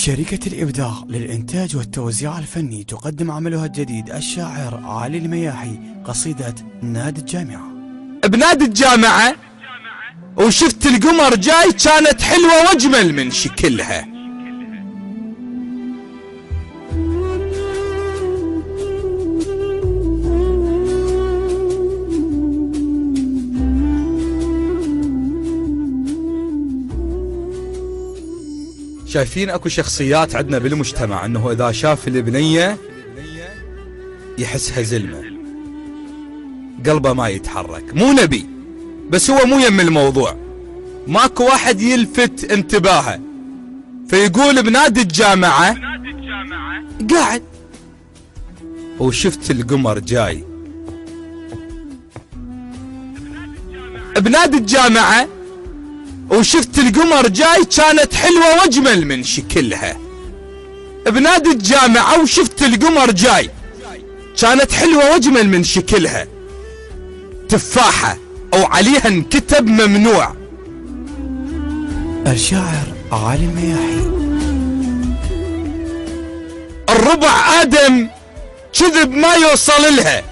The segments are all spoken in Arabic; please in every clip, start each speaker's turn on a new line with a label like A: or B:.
A: شركة الإبداع للإنتاج والتوزيع الفني تقدم عملها الجديد الشاعر علي المياحي قصيدة نادي الجامعة.
B: بنادي الجامعة وشفت القمر جاي، كانت حلوة واجمل من شكلها. شايفين اكو شخصيات عندنا بالمجتمع انه اذا شاف البنية يحسها زلمة، قلبه ما يتحرك. مو نبي، بس هو مو يم الموضوع، ماكو واحد يلفت انتباهه، فيقول بنادي الجامعة قاعد وشفت القمر جاي. بنادي الجامعة وشفت القمر جاي، كانت حلوة واجمل من شكلها. بنادي الجامعة وشفت القمر جاي، كانت حلوة واجمل من شكلها. تفاحة او عليها انكتب ممنوع.
A: الشاعر علي المياحي.
B: الربع آدم كذب ما يوصل لها،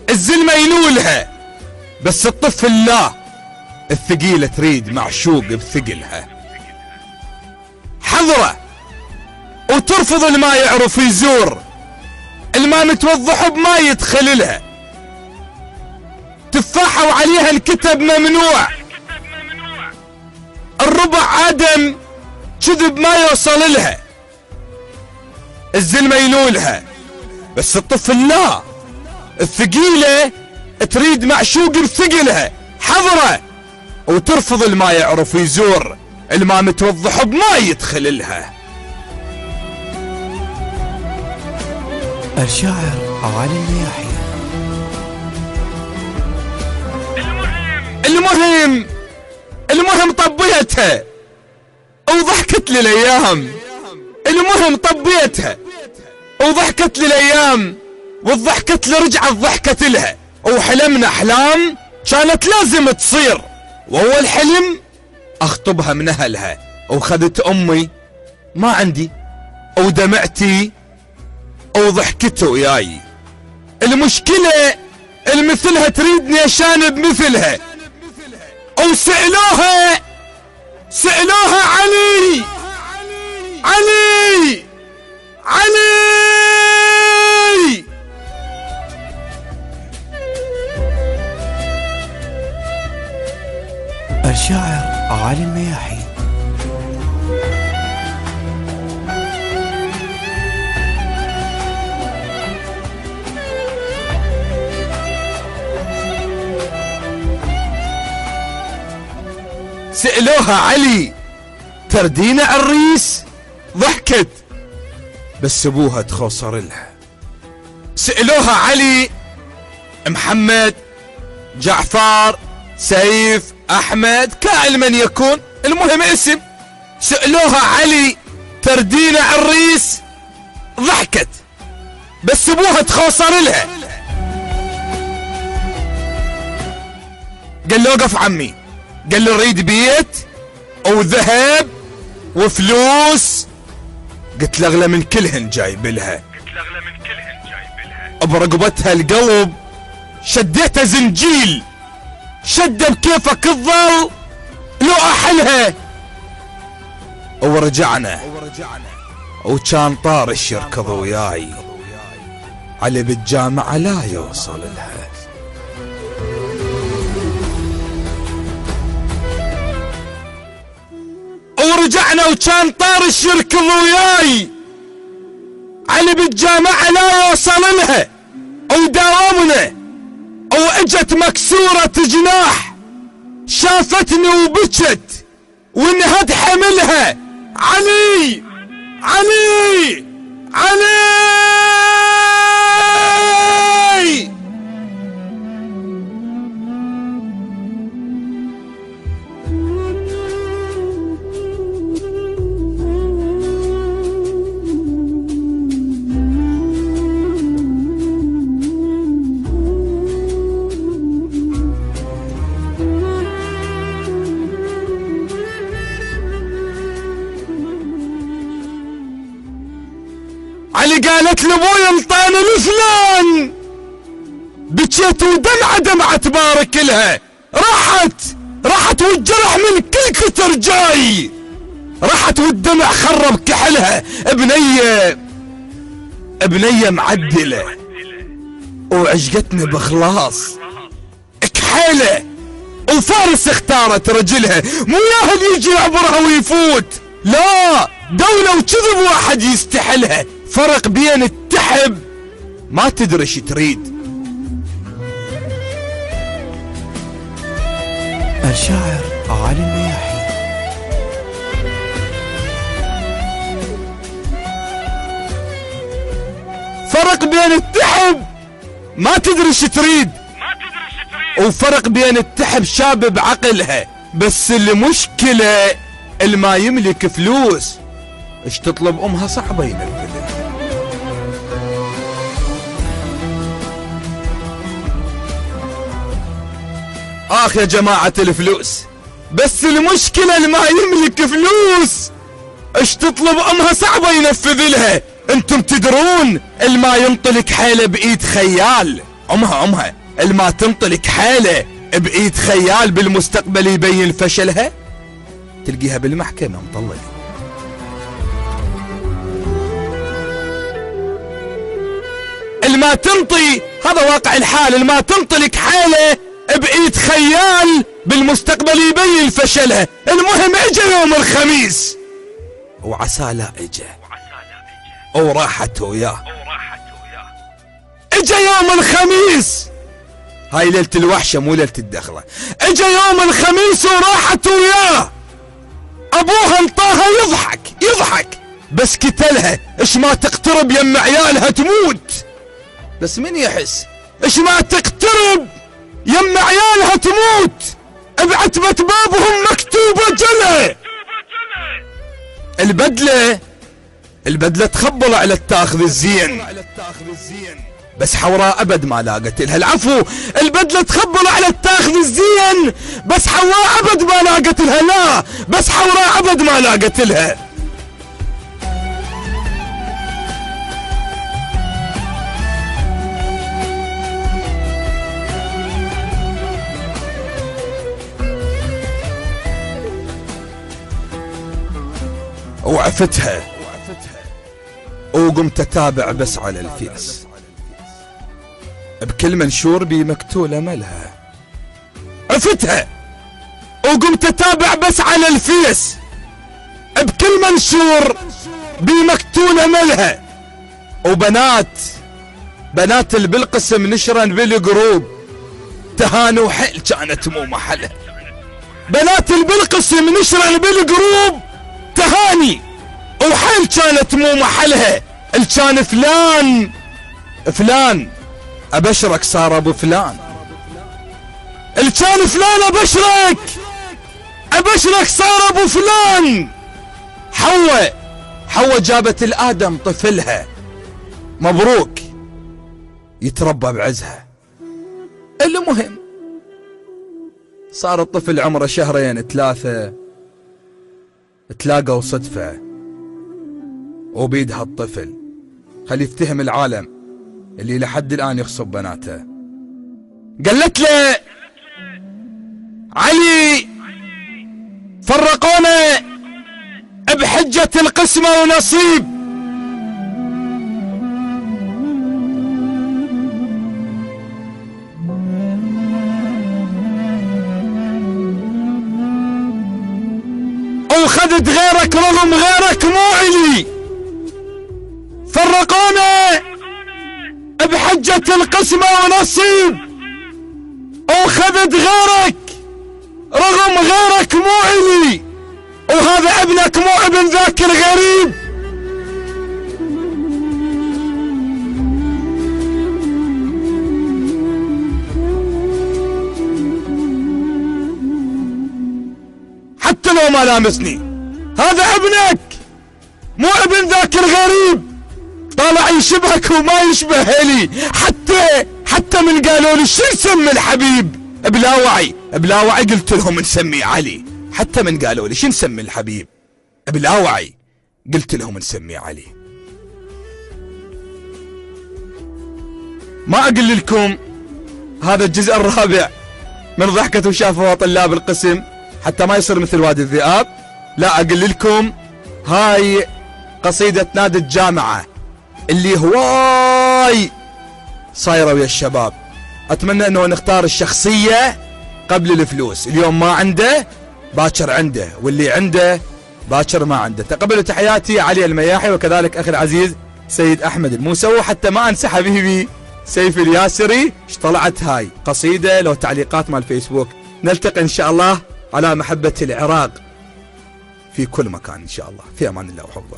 B: الزلمة ينولها، بس الطفل لا، الثقيلة تريد معشوق بثقلها. حضرة وترفض الما يعرف يزور، الما متوضح بما يدخل لها. تفاحة وعليها الكتب ممنوع. الربع آدم كذب ما يوصل لها، الزلمة ينولها، بس الطفل لا، الثقيلة تريد معشوق بثقلها. حضرة وترفض الما يعرف يزور، الما متوضح بما يدخل لها.
A: الشاعر علي المياحي.
B: المهم طبيتها وضحكت لي الايام. المهم طبيتها وضحكت لي الايام، والضحكت لي رجعت ضحكت لها، وحلمنا احلام كانت لازم تصير. واول حلم اخطبها من اهلها، وخذت امي ما عندي، ودمعتي وضحكت وياي. المشكلة المثلها تريدني اشان بمثلها، وسألوها علي علي علي.
A: الشاعر علي المياحي.
B: سألوها علي تردين عريس، ضحكت بس ابوها تخوصر لها. سألوها علي محمد جعفر سيف احمد كائن من يكون، المهم اسم. سألوها علي تردين عريس، ضحكت بس ابوها تخوصر لها. قال له وقف عمي، قال له نريد بيت وذهب وفلوس. قلت له اغلى من كلهن جايب لها. برقبتها القلب شديته زنجيل، شده بكيفك تظل لو احلها. ورجعنا وكان طارش يركض وياي، علي بالجامعة لا يوصل لها. ورجعنا وكان طارش يركض وياي، علي بالجامعة لا يوصل لها. وداومنا واجت مكسورة جناح، شافتني وبكت وانهد حملها. علي علي علي. قالت لابوي انطاني الفلان، بكيت ودمعة بارك لها. راحت والجرح من كل كتر جاي، راحت والدمع خرب كحلها. ابنية معدلة وعشقتني بخلاص كحيلة، وفارس اختارت رجلها، مو ياهل يجي يعبرها ويفوت، لا دولة وكذب واحد يستحلها. فرق بين التحب ما تدري ايش تريد.
A: الشاعر علي المياحي.
B: فرق بين التحب ما تدري ايش تريد، وفرق بين التحب شاب بعقلها، بس المشكلة اللي ما يملك فلوس ايش تطلب امها صعبة ينفذها. اخ يا جماعة الفلوس، بس المشكلة اللي ما يملك فلوس ايش تطلب امها صعبة ينفذ لها. انتم تدرون اللي ما ينطلق حيلة بايد خيال، امها اللي ما تنطلق حيلة بايد خيال بالمستقبل يبين فشلها، تلقيها بالمحكمة مطلقة. اللي ما تنطي، هذا واقع الحال، اللي ما تنطلق حيلة بايد خيال بالمستقبل يبين فشلها. المهم اجا يوم الخميس وعسى لا اجا وراحت وياه. اجا يوم الخميس، هاي ليلة الوحشة مو ليلة الدخلة. اجا يوم الخميس وراحت وياه، ابوها انطاها يضحك بس قتلها. ايش ما تقترب يم عيالها تموت، بس من يحس ايش ما تقترب يم عيالها تموت. بعتبة بابهم مكتوبة جلة. البدلة تخبل على التاخذ الزين، بس حوراء ابد ما لاقت لها. العفو، البدلة تخبل على التاخذ الزين، بس حواء ابد ما لاقت لها. لا، بس حوراء ابد ما لاقت لها. وعفتها وقمت اتابع بس على الفيس، بكل منشور بي مكتولة ملها. عفتها وقمت اتابع بس على الفيس، بكل منشور بي مكتولة ملها. وبنات اللي بالقسم نشرن بالجروب تهانوا حيل كانت مو محلها. بنات اللي بالقسم نشرن بالجروب تهاني وحيل كانت مو محلها. اللي كان فلان ابشرك صار ابو فلان. اللي كان فلان ابشرك صار ابو فلان. حواء جابت الادم طفلها، مبروك يتربى بعزها. المهم صار الطفل عمره 2-3 تلاقوا صدفة وبيدها الطفل خلي يفتهم العالم اللي لحد الآن يخصب بناته. قالت له علي فرقونا بحجة القسمة ونصيب، وخذت غيرك رغم غيرك مو علي. فرقونا بحجة القسمة ونصيب، وخذت غيرك رغم غيرك مو علي، وهذا ابنك مو ابن ذاك الغريب. حتى لو ما لامسني، هذا ابنك مو ابن ذاك الغريب. طالع يشبهك وما يشبه لي. حتى من قالوا لي شو نسمي الحبيب بلا وعي قلت لهم نسميه علي. حتى من قالوا لي شو نسمي الحبيب بلا وعي قلت لهم نسميه علي. ما اقول لكم هذا الجزء الرابع من ضحكة وشافها طلاب القسم حتى ما يصير مثل وادي الذئاب، لا اقول لكم هاي قصيدة نادي الجامعة اللي هواي صايرة ويا الشباب. اتمنى انه نختار الشخصية قبل الفلوس. اليوم ما عنده باكر عنده، واللي عنده باكر ما عنده. تقبلوا تحياتي علي المياحي، وكذلك اخي العزيز سيد احمد الموسوي، وحتى ما انسى حبيبي سيف الياسري. ايش طلعت هاي قصيدة لو تعليقات مال فيسبوك. نلتقي ان شاء الله على محبة العراق في كل مكان ان شاء الله. في امان الله وحفظه.